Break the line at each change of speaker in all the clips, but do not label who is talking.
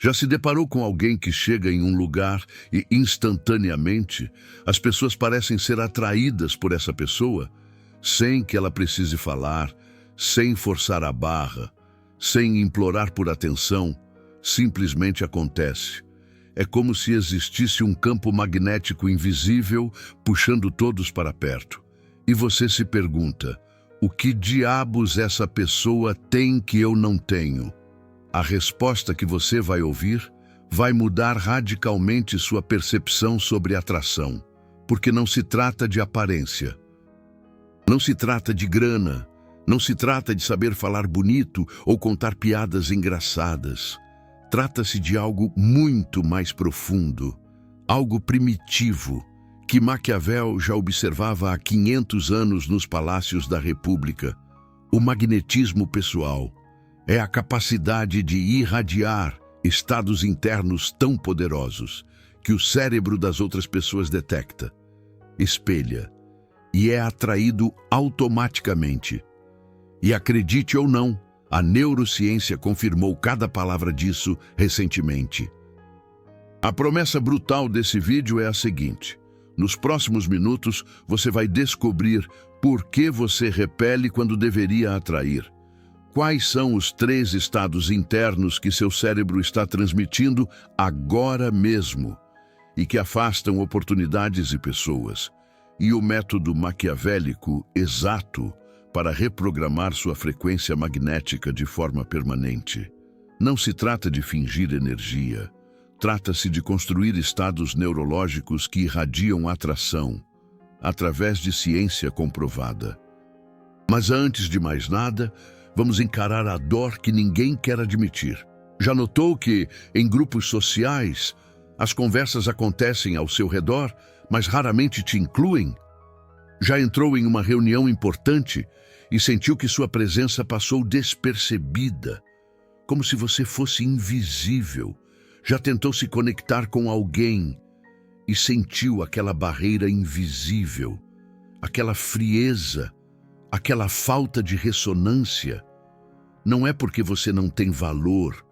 Já se deparou com alguém que chega em um lugar e, instantaneamente, as pessoas parecem ser atraídas por essa pessoa, sem que ela precise falar, sem forçar a barra, sem implorar por atenção, simplesmente acontece. É como se existisse um campo magnético invisível puxando todos para perto. E você se pergunta, o que diabos essa pessoa tem que eu não tenho? A resposta que você vai ouvir vai mudar radicalmente sua percepção sobre atração, porque não se trata de aparência. Não se trata de grana, não se trata de saber falar bonito ou contar piadas engraçadas. Trata-se de algo muito mais profundo, algo primitivo, que Maquiavel já observava há 500 anos nos palácios da República. O magnetismo pessoal é a capacidade de irradiar estados internos tão poderosos que o cérebro das outras pessoas detecta, espelha e é atraído automaticamente. E acredite ou não, a neurociência confirmou cada palavra disso recentemente. A promessa brutal desse vídeo é a seguinte: nos próximos minutos você vai descobrir por que você repele quando deveria atrair. Quais são os 3 estados internos que seu cérebro está transmitindo agora mesmo e que afastam oportunidades e pessoas? E o método maquiavélico exato para reprogramar sua frequência magnética de forma permanente. Não se trata de fingir energia. Trata-se de construir estados neurológicos que irradiam atração, através de ciência comprovada. Mas antes de mais nada, vamos encarar a dor que ninguém quer admitir. Já notou que, em grupos sociais, as conversas acontecem ao seu redor, mas raramente te incluem? Já entrou em uma reunião importante e sentiu que sua presença passou despercebida, como se você fosse invisível? Já tentou se conectar com alguém e sentiu aquela barreira invisível, aquela frieza, aquela falta de ressonância? Não é porque você não tem valor,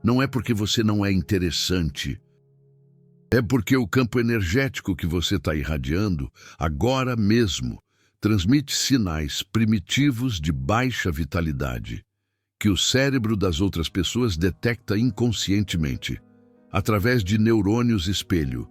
não é porque você não é interessante. É porque o campo energético que você está irradiando, agora mesmo, transmite sinais primitivos de baixa vitalidade, que o cérebro das outras pessoas detecta inconscientemente, através de neurônios espelho,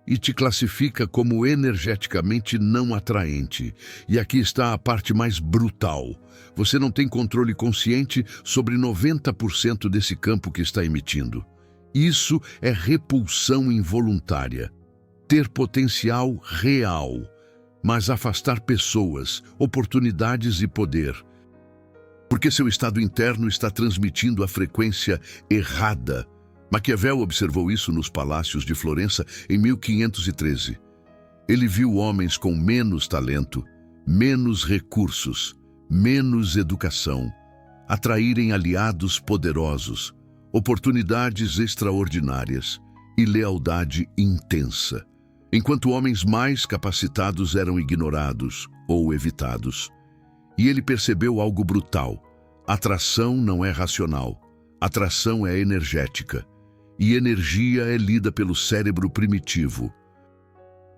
e te classifica como energeticamente não atraente. E aqui está a parte mais brutal. Você não tem controle consciente sobre 90% desse campo que está emitindo. Isso é repulsão involuntária. Ter potencial real, mas afastar pessoas, oportunidades e poder. Porque seu estado interno está transmitindo a frequência errada. Maquiavel observou isso nos palácios de Florença em 1513. Ele viu homens com menos talento, menos recursos, menos educação, atraírem aliados poderosos, oportunidades extraordinárias e lealdade intensa, enquanto homens mais capacitados eram ignorados ou evitados. E ele percebeu algo brutal: atração não é racional, atração é energética. E energia é lida pelo cérebro primitivo.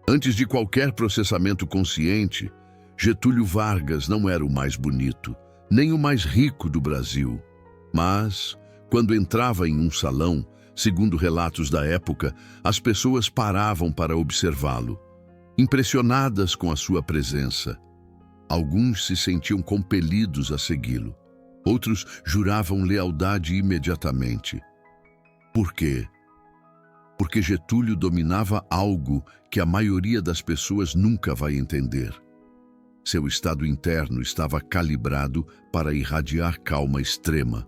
Antes de qualquer processamento consciente, Getúlio Vargas não era o mais bonito, nem o mais rico do Brasil. Mas, quando entrava em um salão, segundo relatos da época, as pessoas paravam para observá-lo, impressionadas com a sua presença. Alguns se sentiam compelidos a segui-lo. Outros juravam lealdade imediatamente. Por quê? Porque Getúlio dominava algo que a maioria das pessoas nunca vai entender. Seu estado interno estava calibrado para irradiar calma extrema,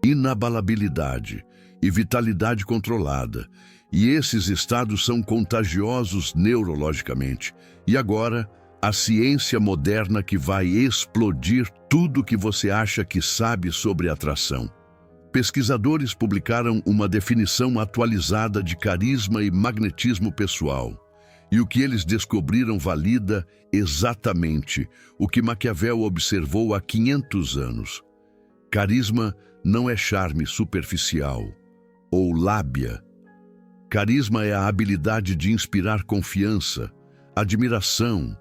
inabalabilidade e vitalidade controlada, e esses estados são contagiosos neurologicamente. E agora, a ciência moderna que vai explodir tudo que você acha que sabe sobre atração. Pesquisadores publicaram uma definição atualizada de carisma e magnetismo pessoal. E o que eles descobriram valida exatamente o que Maquiavel observou há 500 anos. Carisma não é charme superficial. ou lábia. Carisma é a habilidade de inspirar confiança, admiração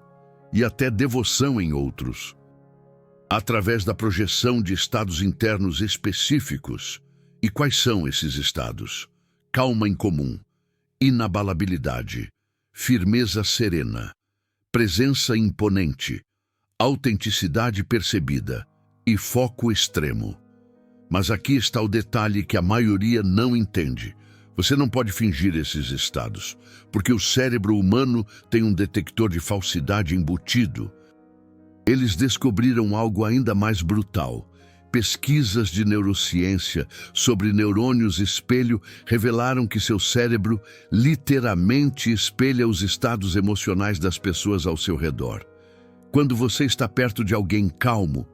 e até devoção em outros, através da projeção de estados internos específicos. E quais são esses estados? Calma incomum, inabalabilidade, firmeza serena, presença imponente, autenticidade percebida e foco extremo. Mas aqui está o detalhe que a maioria não entende. Você não pode fingir esses estados, porque o cérebro humano tem um detector de falsidade embutido. Eles descobriram algo ainda mais brutal. Pesquisas de neurociência sobre neurônios espelho revelaram que seu cérebro literalmente espelha os estados emocionais das pessoas ao seu redor. Quando você está perto de alguém calmo,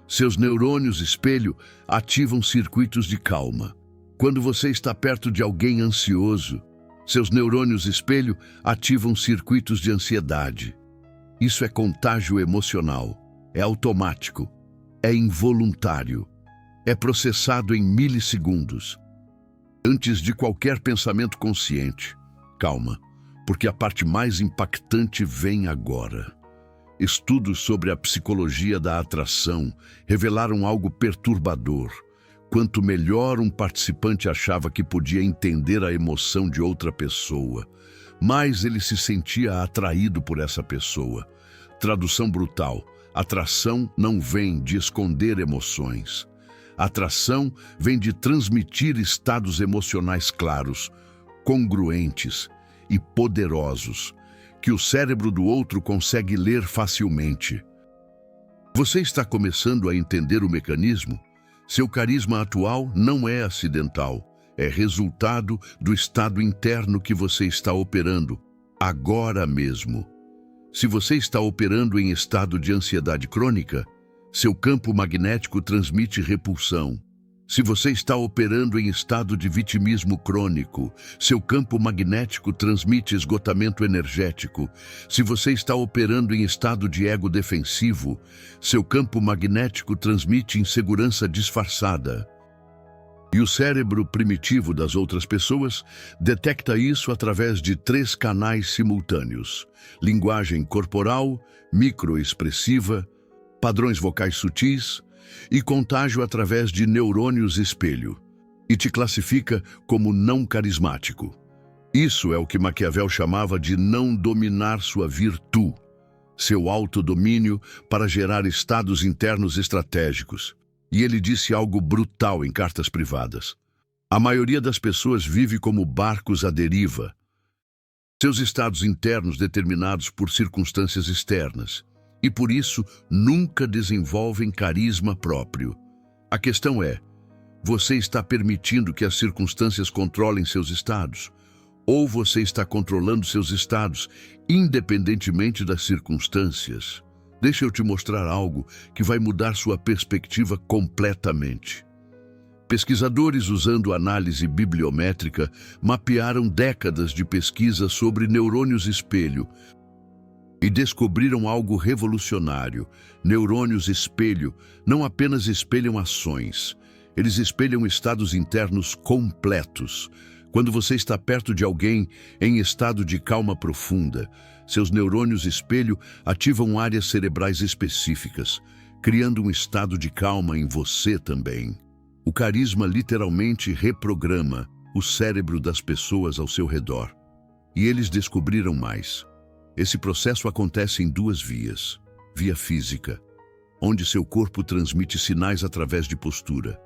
seus neurônios espelho ativam circuitos de calma. Quando você está perto de alguém ansioso, seus neurônios espelho ativam circuitos de ansiedade. Isso é contágio emocional, é automático, é involuntário, é processado em milissegundos. Antes de qualquer pensamento consciente, calma, porque a parte mais impactante vem agora. Estudos sobre a psicologia da atração revelaram algo perturbador. Quanto melhor um participante achava que podia entender a emoção de outra pessoa, mais ele se sentia atraído por essa pessoa. Tradução brutal: atração não vem de esconder emoções. Atração vem de transmitir estados emocionais claros, congruentes e poderosos, que o cérebro do outro consegue ler facilmente. Você está começando a entender o mecanismo? Seu carisma atual não é acidental, é resultado do estado interno que você está operando, agora mesmo. Se você está operando em estado de ansiedade crônica, seu campo magnético transmite repulsão. Se você está operando em estado de vitimismo crônico, seu campo magnético transmite esgotamento energético. Se você está operando em estado de ego defensivo, seu campo magnético transmite insegurança disfarçada. E o cérebro primitivo das outras pessoas detecta isso através de 3 canais simultâneos: linguagem corporal, microexpressiva, padrões vocais sutis e contágio através de neurônios espelho, e te classifica como não carismático. Isso é o que Maquiavel chamava de não dominar sua virtude, seu autodomínio para gerar estados internos estratégicos. E ele disse algo brutal em cartas privadas: a maioria das pessoas vive como barcos à deriva, seus estados internos determinados por circunstâncias externas, e por isso nunca desenvolvem carisma próprio. A questão é: você está permitindo que as circunstâncias controlem seus estados? Ou você está controlando seus estados, independentemente das circunstâncias? Deixa eu te mostrar algo que vai mudar sua perspectiva completamente. Pesquisadores usando análise bibliométrica mapearam décadas de pesquisa sobre neurônios espelho e descobriram algo revolucionário. Neurônios espelho não apenas espelham ações, eles espelham estados internos completos. Quando você está perto de alguém em estado de calma profunda, seus neurônios espelho ativam áreas cerebrais específicas, criando um estado de calma em você também. O carisma literalmente reprograma o cérebro das pessoas ao seu redor. E eles descobriram mais. Esse processo acontece em 2 vias. Via física, onde seu corpo transmite sinais através de postura,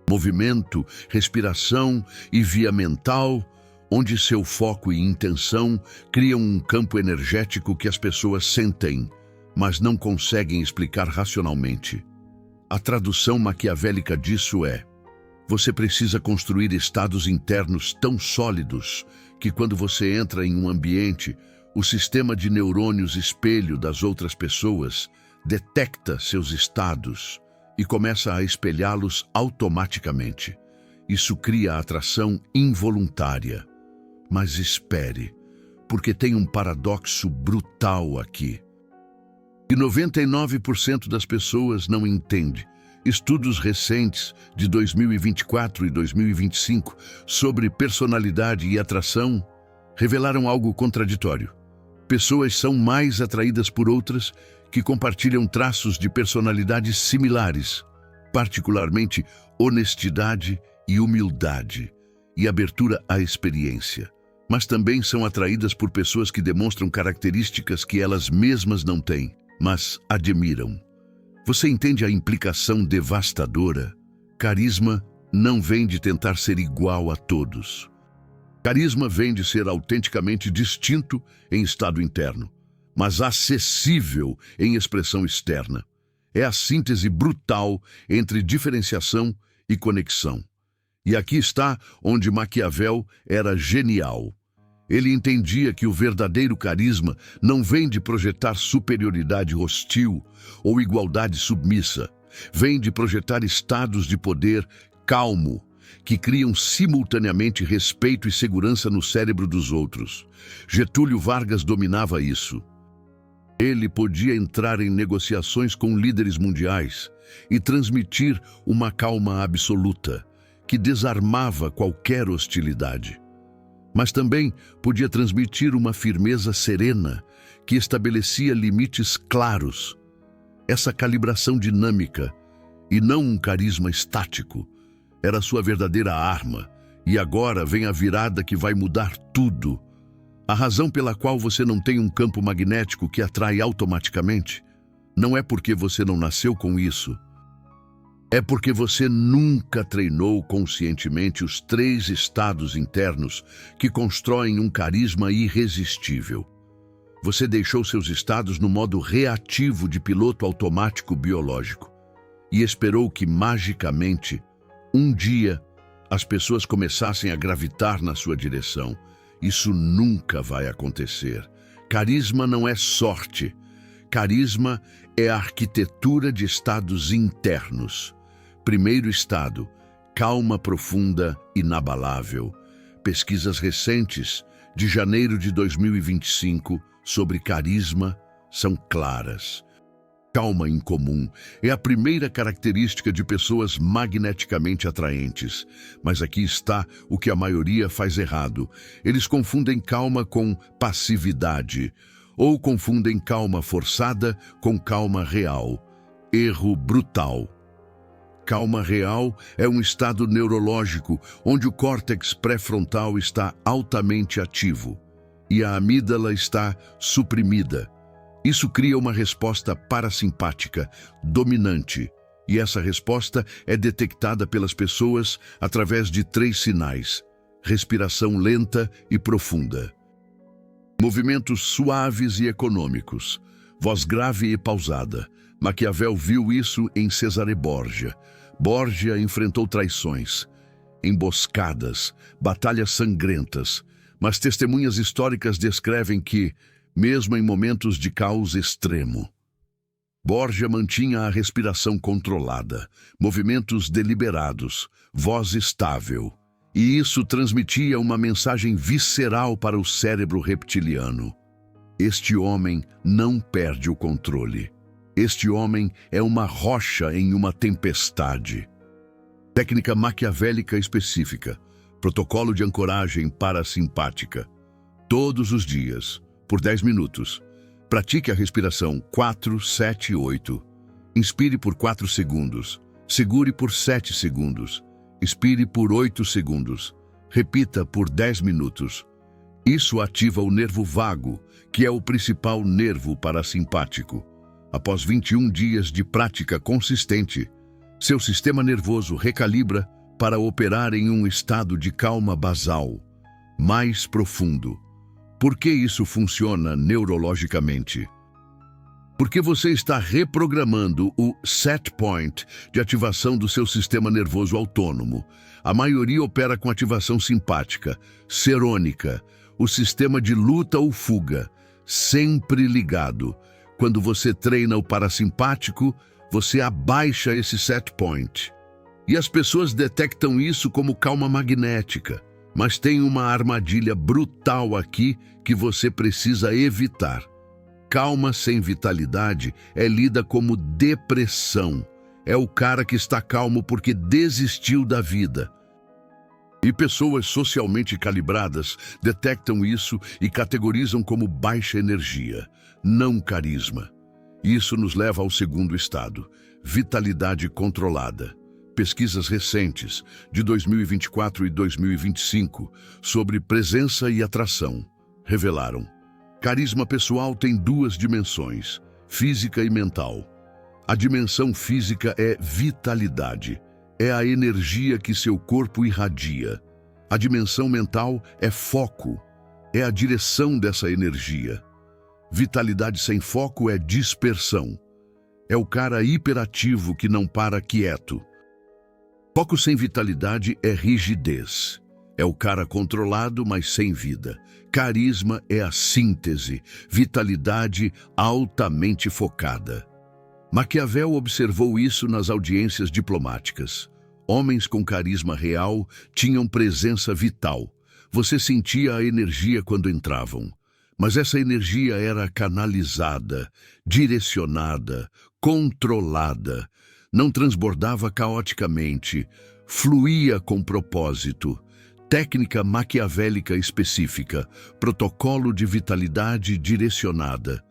movimento, respiração, e via mental, onde seu foco e intenção criam um campo energético que as pessoas sentem, mas não conseguem explicar racionalmente. A tradução maquiavélica disso é: você precisa construir estados internos tão sólidos que quando você entra em um ambiente, o sistema de neurônios espelho das outras pessoas detecta seus estados e começa a espelhá-los automaticamente. Isso cria atração involuntária. Mas espere, porque tem um paradoxo brutal aqui. E 99% das pessoas não entende Estudos recentes de 2024 e 2025 sobre personalidade e atração revelaram algo contraditório. Pessoas são mais atraídas por outras que compartilham traços de personalidade similares, particularmente honestidade e humildade e abertura à experiência. Mas também são atraídas por pessoas que demonstram características que elas mesmas não têm, mas admiram. Você entende a implicação devastadora? Carisma não vem de tentar ser igual a todos. Carisma vem de ser autenticamente distinto em estado interno, mas acessível em expressão externa. É a síntese brutal entre diferenciação e conexão. E aqui está onde Maquiavel era genial. Ele entendia que o verdadeiro carisma não vem de projetar superioridade hostil ou igualdade submissa. Vem de projetar estados de poder calmo, que criam simultaneamente respeito e segurança no cérebro dos outros. Getúlio Vargas dominava isso. Ele podia entrar em negociações com líderes mundiais e transmitir uma calma absoluta, que desarmava qualquer hostilidade. Mas também podia transmitir uma firmeza serena, que estabelecia limites claros. Essa calibração dinâmica, e não um carisma estático, era sua verdadeira arma, e agora vem a virada que vai mudar tudo. A razão pela qual você não tem um campo magnético que atrai automaticamente não é porque você não nasceu com isso. É porque você nunca treinou conscientemente os 3 estados internos que constroem um carisma irresistível. Você deixou seus estados no modo reativo de piloto automático biológico e esperou que, magicamente, um dia, as pessoas começassem a gravitar na sua direção. Isso nunca vai acontecer. Carisma não é sorte. Carisma é a arquitetura de estados internos. Primeiro estado, calma profunda, inabalável. Pesquisas recentes, de janeiro de 2025, sobre carisma, são claras. Calma incomum é a primeira característica de pessoas magneticamente atraentes. Mas aqui está o que a maioria faz errado. Eles confundem calma com passividade, ou confundem calma forçada com calma real. Erro brutal. Calma real é um estado neurológico onde o córtex pré-frontal está altamente ativo e a amígdala está suprimida. Isso cria uma resposta parasimpática, dominante, e essa resposta é detectada pelas pessoas através de 3 sinais: respiração lenta e profunda, movimentos suaves e econômicos, voz grave e pausada. Maquiavel viu isso em Cesare Borgia. Borgia enfrentou traições, emboscadas, batalhas sangrentas, mas testemunhas históricas descrevem que, mesmo em momentos de caos extremo, Borgia mantinha a respiração controlada, movimentos deliberados, voz estável, e isso transmitia uma mensagem visceral para o cérebro reptiliano. Este homem não perde o controle. Este homem é uma rocha em uma tempestade. Técnica maquiavélica específica. Protocolo de ancoragem parasimpática. Todos os dias, por 10 minutos. Pratique a respiração 4, 7, 8. Inspire por 4 segundos. Segure por 7 segundos. Expire por 8 segundos. Repita por 10 minutos. Isso ativa o nervo vago, que é o principal nervo parasimpático. Após 21 dias de prática consistente, seu sistema nervoso recalibra para operar em um estado de calma basal, mais profundo. Por que isso funciona neurologicamente? Porque você está reprogramando o set point de ativação do seu sistema nervoso autônomo. A maioria opera com ativação simpática, serônica, o sistema de luta ou fuga, sempre ligado. Quando você treina o parasimpático, você abaixa esse set point. E as pessoas detectam isso como calma magnética. Mas tem uma armadilha brutal aqui que você precisa evitar. Calma sem vitalidade é lida como depressão, É o cara que está calmo porque desistiu da vida. E pessoas socialmente calibradas detectam isso e categorizam como baixa energia, não carisma. Isso nos leva ao segundo estado, vitalidade controlada. Pesquisas recentes, de 2024 e 2025, sobre presença e atração, revelaram: carisma pessoal tem duas dimensões, física e mental. A dimensão física é vitalidade, é a energia que seu corpo irradia. A dimensão mental é foco, é a direção dessa energia. Vitalidade sem foco é dispersão. É o cara hiperativo que não para quieto. Foco sem vitalidade é rigidez. É o cara controlado, mas sem vida. Carisma é a síntese, vitalidade altamente focada. Maquiavel observou isso nas audiências diplomáticas. Homens com carisma real tinham presença vital. Você sentia a energia quando entravam. Mas essa energia era canalizada, direcionada, controlada. Não transbordava caoticamente, fluía com propósito. Técnica maquiavélica específica, protocolo de vitalidade direcionada.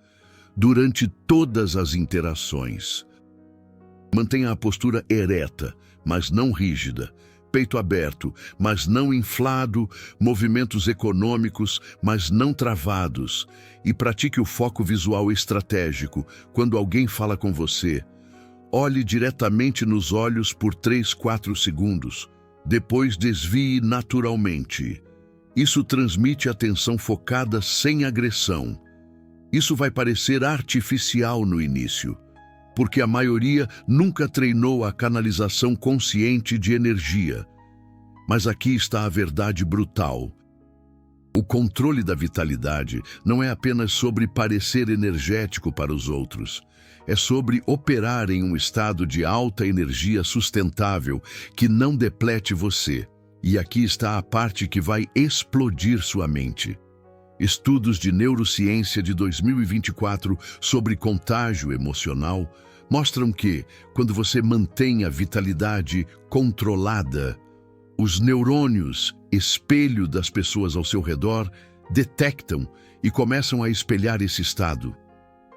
Durante todas as interações. Mantenha a postura ereta, mas não rígida. Peito aberto, mas não inflado. Movimentos econômicos, mas não travados. E pratique o foco visual estratégico. Quando alguém fala com você, olhe diretamente nos olhos por 3-4 segundos. Depois desvie naturalmente. Isso transmite atenção focada sem agressão. Isso vai parecer artificial no início, porque a maioria nunca treinou a canalização consciente de energia. Mas aqui está a verdade brutal. O controle da vitalidade não é apenas sobre parecer energético para os outros. É sobre operar em um estado de alta energia sustentável que não deplete você. E aqui está a parte que vai explodir sua mente. Estudos de neurociência de 2024 sobre contágio emocional mostram que, quando você mantém a vitalidade controlada, os neurônios, espelho das pessoas ao seu redor, detectam e começam a espelhar esse estado.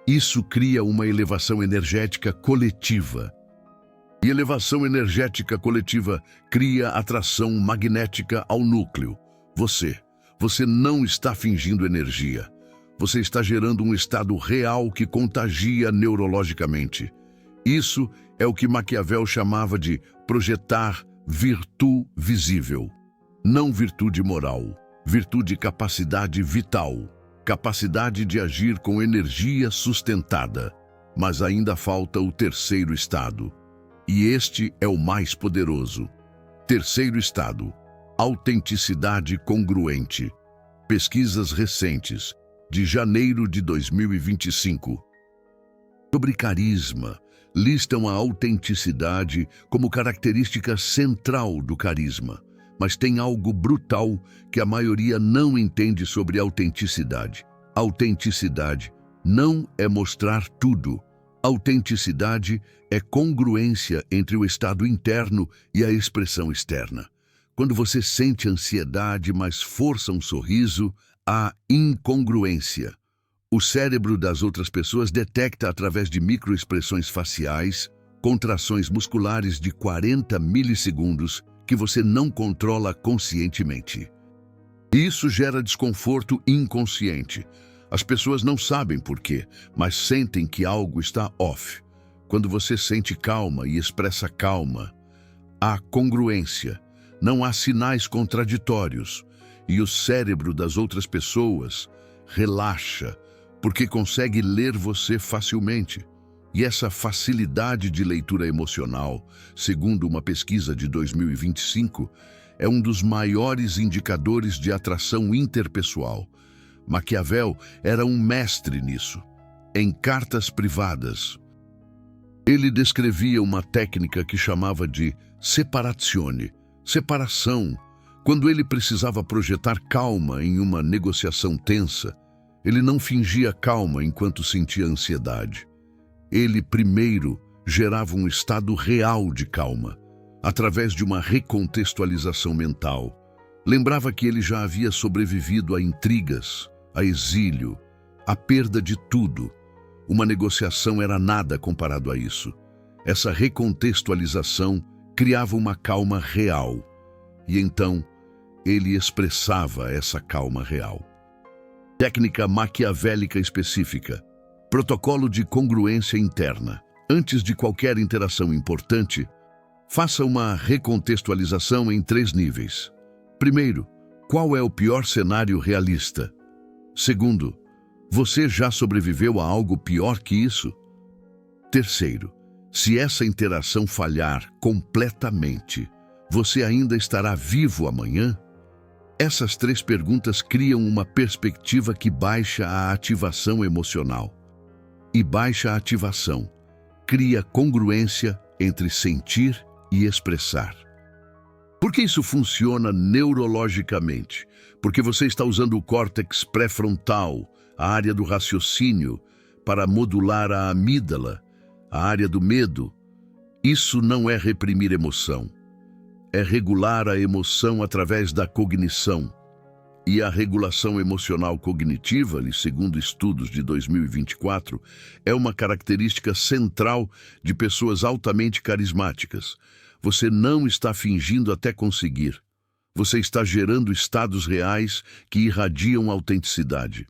Isso cria uma elevação energética coletiva. E elevação energética coletiva cria atração magnética ao núcleo. Você não está fingindo energia. Você está gerando um estado real que contagia neurologicamente. Isso é o que Maquiavel chamava de projetar virtude visível. Não virtude moral, virtude capacidade vital, capacidade de agir com energia sustentada. Mas ainda falta o terceiro estado. E este é o mais poderoso. Terceiro estado. Autenticidade congruente. Pesquisas recentes, de janeiro de 2025. Sobre carisma, listam a autenticidade como característica central do carisma, mas tem algo brutal que a maioria não entende sobre autenticidade. Autenticidade não é mostrar tudo. Autenticidade é congruência entre o estado interno e a expressão externa. Quando você sente ansiedade, mas força um sorriso, há incongruência. O cérebro das outras pessoas detecta através de microexpressões faciais, contrações musculares de 40 milissegundos que você não controla conscientemente. Isso gera desconforto inconsciente. As pessoas não sabem por quê, mas sentem que algo está off. Quando você sente calma e expressa calma, há congruência. Não há sinais contraditórios, e o cérebro das outras pessoas relaxa, porque consegue ler você facilmente. E essa facilidade de leitura emocional, segundo uma pesquisa de 2025, é um dos maiores indicadores de atração interpessoal. Maquiavel era um mestre nisso. Em cartas privadas, ele descrevia uma técnica que chamava de separazione, separação. Quando ele precisava projetar calma em uma negociação tensa, ele não fingia calma enquanto sentia ansiedade. Ele primeiro gerava um estado real de calma, através de uma recontextualização mental. Lembrava que ele já havia sobrevivido a intrigas, a exílio, a perda de tudo. Uma negociação era nada comparado a isso. Essa recontextualização criava uma calma real. E então, ele expressava essa calma real. Técnica maquiavélica específica. Protocolo de congruência interna. Antes de qualquer interação importante, faça uma recontextualização em 3 níveis. Primeiro, qual é o pior cenário realista? Segundo, você já sobreviveu a algo pior que isso? Terceiro, se essa interação falhar completamente, você ainda estará vivo amanhã? Essas 3 perguntas criam uma perspectiva que baixa a ativação emocional. E baixa a ativação cria congruência entre sentir e expressar. Por que isso funciona neurologicamente? Porque você está usando o córtex pré-frontal, a área do raciocínio, para modular a amígdala, a área do medo. Isso não é reprimir emoção. É regular a emoção através da cognição. E a regulação emocional cognitiva, segundo estudos de 2024, é uma característica central de pessoas altamente carismáticas. Você não está fingindo até conseguir. Você está gerando estados reais que irradiam autenticidade.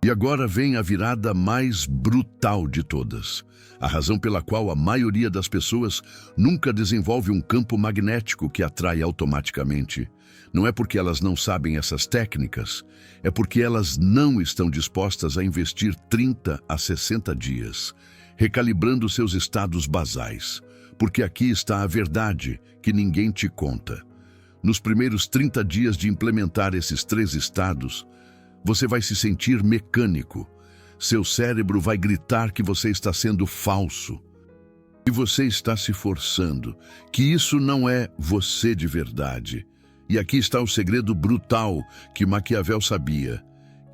E agora vem a virada mais brutal de todas. A razão pela qual a maioria das pessoas nunca desenvolve um campo magnético que atrai automaticamente. Não é porque elas não sabem essas técnicas, é porque elas não estão dispostas a investir 30 a 60 dias, recalibrando seus estados basais. Porque aqui está a verdade que ninguém te conta. Nos primeiros 30 dias de implementar esses 3 estados, você vai se sentir mecânico. Seu cérebro vai gritar que você está sendo falso, que você está se forçando, que isso não é você de verdade. E aqui está o segredo brutal que Maquiavel sabia.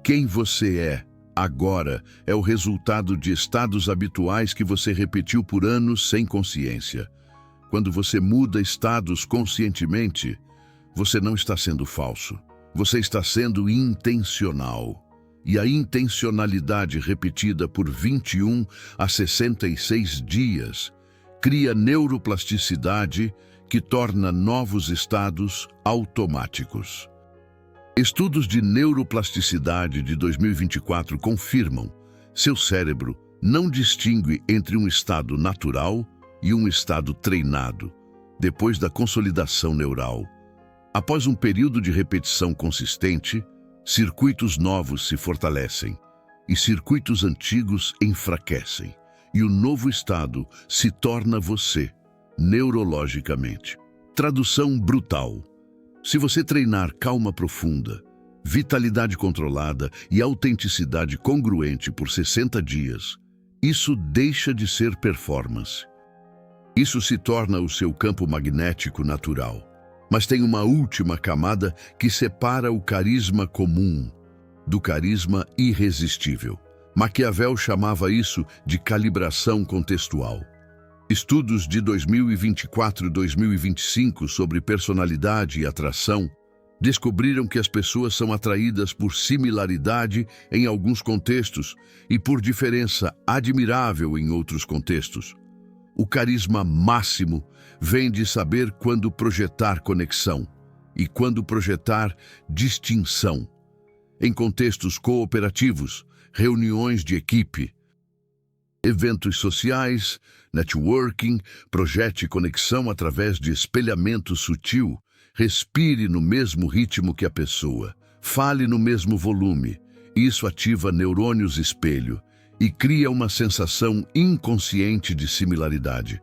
Quem você é agora é o resultado de estados habituais que você repetiu por anos sem consciência. Quando você muda estados conscientemente, você não está sendo falso. Você está sendo intencional. E a intencionalidade repetida por 21 a 66 dias cria neuroplasticidade que torna novos estados automáticos. Estudos de neuroplasticidade de 2024 confirmam: seu cérebro não distingue entre um estado natural e um estado treinado, depois da consolidação neural. Após um período de repetição consistente, circuitos novos se fortalecem e circuitos antigos enfraquecem, e o novo estado se torna você, neurologicamente. Tradução brutal. Se você treinar calma profunda, vitalidade controlada e autenticidade congruente por 60 dias, isso deixa de ser performance. Isso se torna o seu campo magnético natural. Mas tem uma última camada que separa o carisma comum do carisma irresistível. Maquiavel chamava isso de calibração contextual. Estudos de 2024 e 2025 sobre personalidade e atração descobriram que as pessoas são atraídas por similaridade em alguns contextos e por diferença admirável em outros contextos. O carisma máximo vem de saber quando projetar conexão e quando projetar distinção. Em contextos cooperativos, reuniões de equipe, eventos sociais, networking, projete conexão através de espelhamento sutil. Respire no mesmo ritmo que a pessoa. Fale no mesmo volume. Isso ativa neurônios espelho e cria uma sensação inconsciente de similaridade.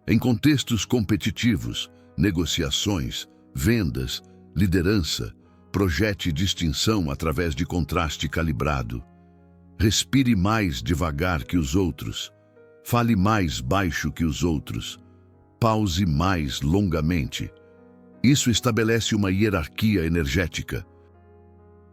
Em contextos competitivos, negociações, vendas, liderança, projete distinção através de contraste calibrado. Respire mais devagar que os outros. Fale mais baixo que os outros. Pause mais longamente. Isso estabelece uma hierarquia energética,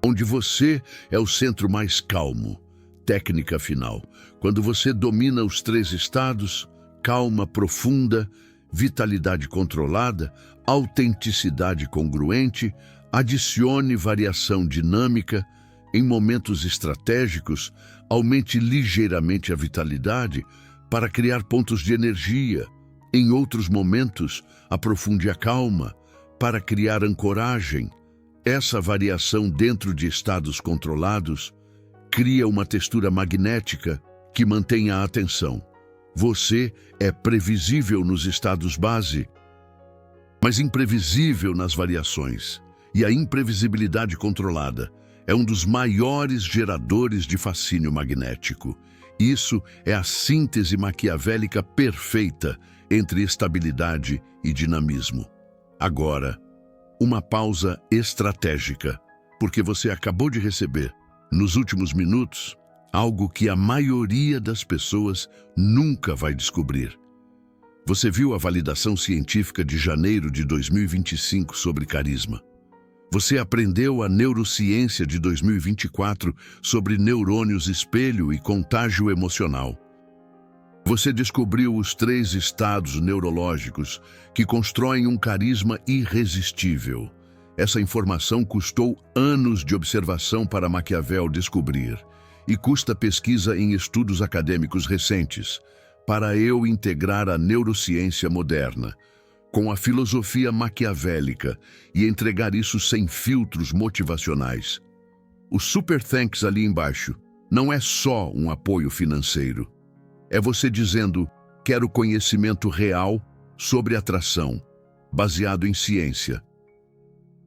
onde você é o centro mais calmo. Técnica final. Quando você domina os 3 estados, calma profunda, vitalidade controlada, autenticidade congruente, adicione variação dinâmica. Em momentos estratégicos, aumente ligeiramente a vitalidade para criar pontos de energia. Em outros momentos, aprofunde a calma para criar ancoragem. Essa variação dentro de estados controlados cria uma textura magnética que mantém a atenção. Você é previsível nos estados base, mas imprevisível nas variações. E a imprevisibilidade controlada é um dos maiores geradores de fascínio magnético. Isso é a síntese maquiavélica perfeita entre estabilidade e dinamismo. Agora, uma pausa estratégica, porque você acabou de receber, nos últimos minutos, algo que a maioria das pessoas nunca vai descobrir. Você viu a validação científica de janeiro de 2025 sobre carisma. Você aprendeu a neurociência de 2024 sobre neurônios espelho e contágio emocional. Você descobriu os 3 estados neurológicos que constroem um carisma irresistível. Essa informação custou anos de observação para Maquiavel descobrir e custa pesquisa em estudos acadêmicos recentes para eu integrar a neurociência moderna com a filosofia maquiavélica e entregar isso sem filtros motivacionais. O Super Thanks ali embaixo não é só um apoio financeiro. É você dizendo, quero conhecimento real sobre atração, baseado em ciência.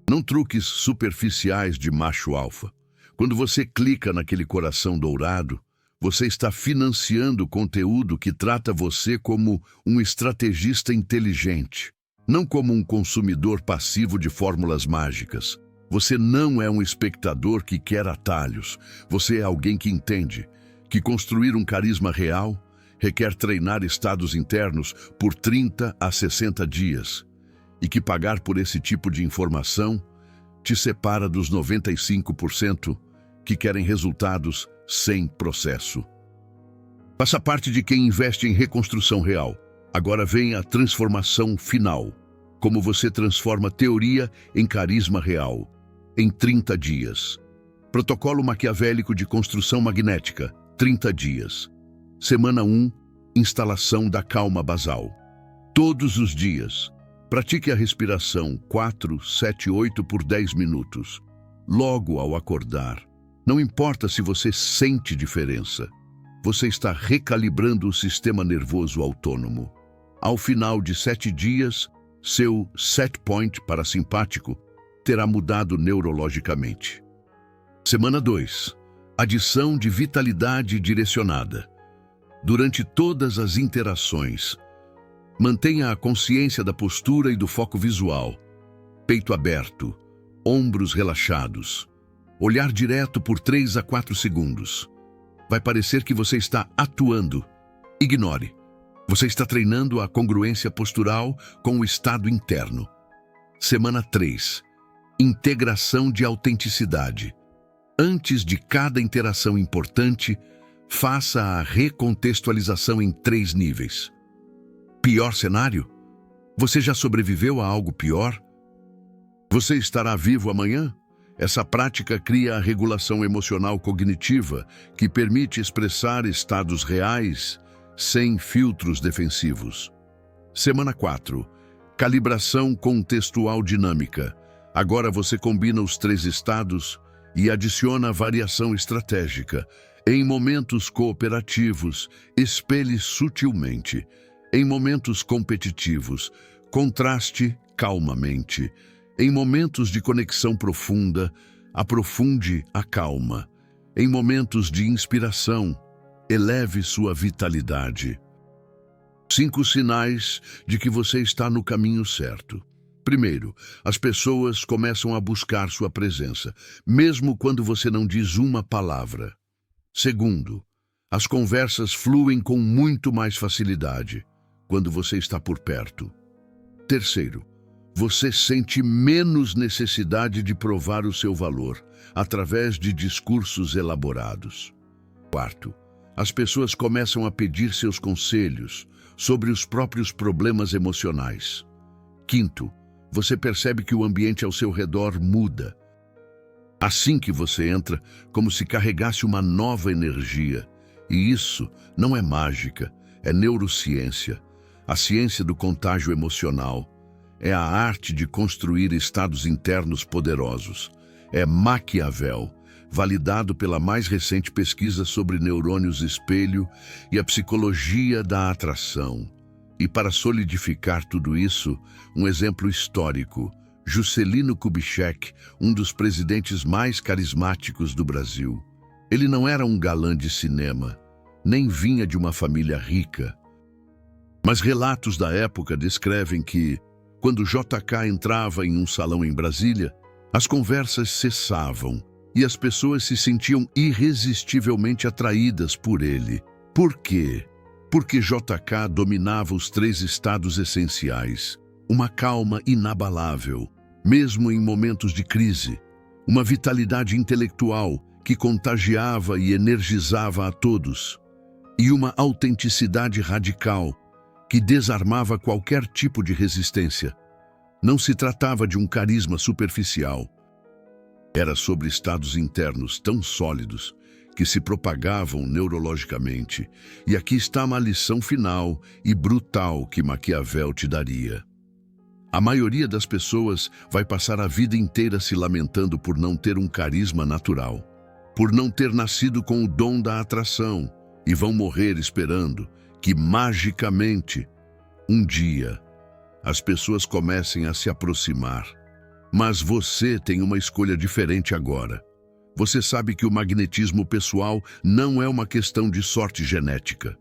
Não truques superficiais de macho alfa. Quando você clica naquele coração dourado, você está financiando conteúdo que trata você como um estrategista inteligente, não como um consumidor passivo de fórmulas mágicas. Você não é um espectador que quer atalhos. Você é alguém que entende que construir um carisma real requer treinar estados internos por 30 a 60 dias e que pagar por esse tipo de informação te separa dos 95% que querem resultados sem processo. Faça parte de quem investe em reconstrução real. Agora vem a transformação final. Como você transforma teoria em carisma real, em 30 dias. Protocolo maquiavélico de construção magnética, 30 dias. Semana 1, instalação da calma basal. Todos os dias, pratique a respiração 4, 7, 8 por 10 minutos. Logo ao acordar, não importa se você sente diferença, você está recalibrando o sistema nervoso autônomo. Ao final de 7 dias, seu set point parasimpático terá mudado neurologicamente. Semana 2. Adição de vitalidade direcionada. Durante todas as interações, mantenha a consciência da postura e do foco visual. Peito aberto, ombros relaxados. Olhar direto por 3 a 4 segundos. Vai parecer que você está atuando. Ignore. Você está treinando a congruência postural com o estado interno. Semana 3. Integração de autenticidade. Antes de cada interação importante, faça a recontextualização em 3 níveis. Pior cenário? Você já sobreviveu a algo pior? Você estará vivo amanhã? Essa prática cria a regulação emocional cognitiva, que permite expressar estados reais sem filtros defensivos. Semana 4. Calibração contextual dinâmica. Agora você combina os 3 estados e adiciona variação estratégica. Em momentos cooperativos, espelhe sutilmente. Em momentos competitivos, contraste calmamente. Em momentos de conexão profunda, aprofunde a calma. Em momentos de inspiração, eleve sua vitalidade. 5 sinais de que você está no caminho certo. Primeiro, as pessoas começam a buscar sua presença, mesmo quando você não diz uma palavra. Segundo, as conversas fluem com muito mais facilidade quando você está por perto. Terceiro, você sente menos necessidade de provar o seu valor através de discursos elaborados. Quarto, as pessoas começam a pedir seus conselhos, sobre os próprios problemas emocionais. Quinto, você percebe que o ambiente ao seu redor muda. Assim que você entra, como se carregasse uma nova energia. E isso não é mágica, é neurociência, a ciência do contágio emocional. É a arte de construir estados internos poderosos. É Maquiavel, validado pela mais recente pesquisa sobre neurônios espelho e a psicologia da atração. E para solidificar tudo isso, um exemplo histórico, Juscelino Kubitschek, um dos presidentes mais carismáticos do Brasil. Ele não era um galã de cinema, nem vinha de uma família rica. Mas relatos da época descrevem que, quando JK entrava em um salão em Brasília, as conversas cessavam e as pessoas se sentiam irresistivelmente atraídas por ele. Por quê? Porque JK dominava os 3 estados essenciais. Uma calma inabalável, mesmo em momentos de crise. Uma vitalidade intelectual que contagiava e energizava a todos. E uma autenticidade radical que desarmava qualquer tipo de resistência. Não se tratava de um carisma superficial. Era sobre estados internos tão sólidos que se propagavam neurologicamente. E aqui está uma lição final e brutal que Maquiavel te daria. A maioria das pessoas vai passar a vida inteira se lamentando por não ter um carisma natural, por não ter nascido com o dom da atração, e vão morrer esperando que, magicamente, um dia, as pessoas comecem a se aproximar. Mas você tem uma escolha diferente agora. Você sabe que o magnetismo pessoal não é uma questão de sorte genética.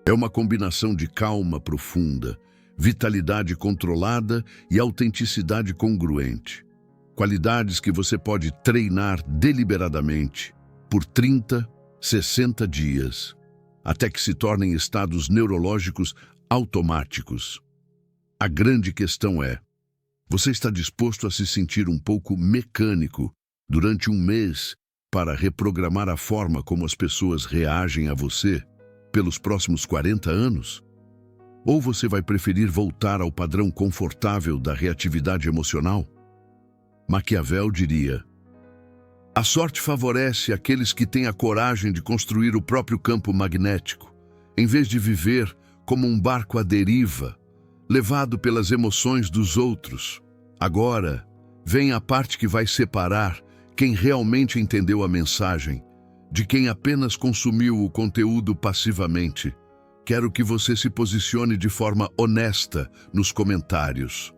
É uma combinação de calma profunda, vitalidade controlada e autenticidade congruente. Qualidades que você pode treinar deliberadamente por 30, 60 dias, até que se tornem estados neurológicos automáticos. A grande questão é, você está disposto a se sentir um pouco mecânico durante um mês para reprogramar a forma como as pessoas reagem a você pelos próximos 40 anos? Ou você vai preferir voltar ao padrão confortável da reatividade emocional? Maquiavel diria: a sorte favorece aqueles que têm a coragem de construir o próprio campo magnético, em vez de viver como um barco à deriva, levado pelas emoções dos outros. Agora, vem a parte que vai separar quem realmente entendeu a mensagem de quem apenas consumiu o conteúdo passivamente. Quero que você se posicione de forma honesta nos comentários.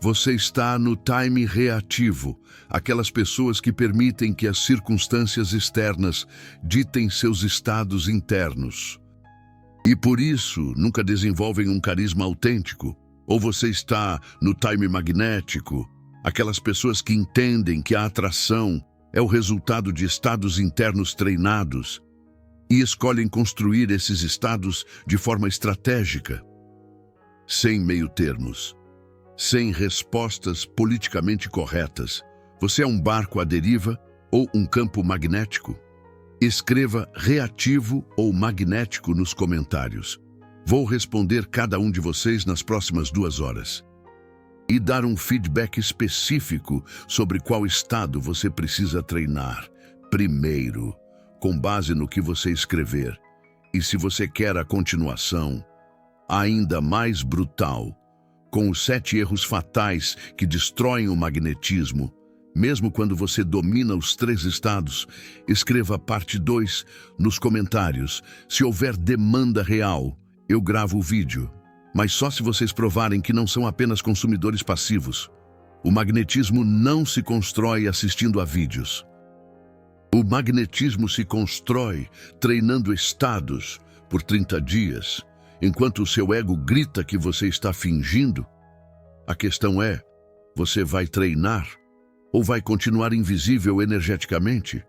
Você está no time reativo, aquelas pessoas que permitem que as circunstâncias externas ditem seus estados internos. E por isso nunca desenvolvem um carisma autêntico. Ou você está no time magnético, aquelas pessoas que entendem que a atração é o resultado de estados internos treinados e escolhem construir esses estados de forma estratégica, sem meio-termos, sem respostas politicamente corretas. Você é um barco à deriva ou um campo magnético? Escreva reativo ou magnético nos comentários. Vou responder cada um de vocês nas próximas 2 horas. E dar um feedback específico sobre qual estado você precisa treinar primeiro, com base no que você escrever. E se você quer a continuação, ainda mais brutal, com os 7 erros fatais que destroem o magnetismo, mesmo quando você domina os 3 estados, escreva a parte 2 nos comentários. Se houver demanda real, eu gravo o vídeo. Mas só se vocês provarem que não são apenas consumidores passivos. O magnetismo não se constrói assistindo a vídeos. O magnetismo se constrói treinando estados por 30 dias, enquanto o seu ego grita que você está fingindo. A questão é, você vai treinar ou vai continuar invisível energeticamente?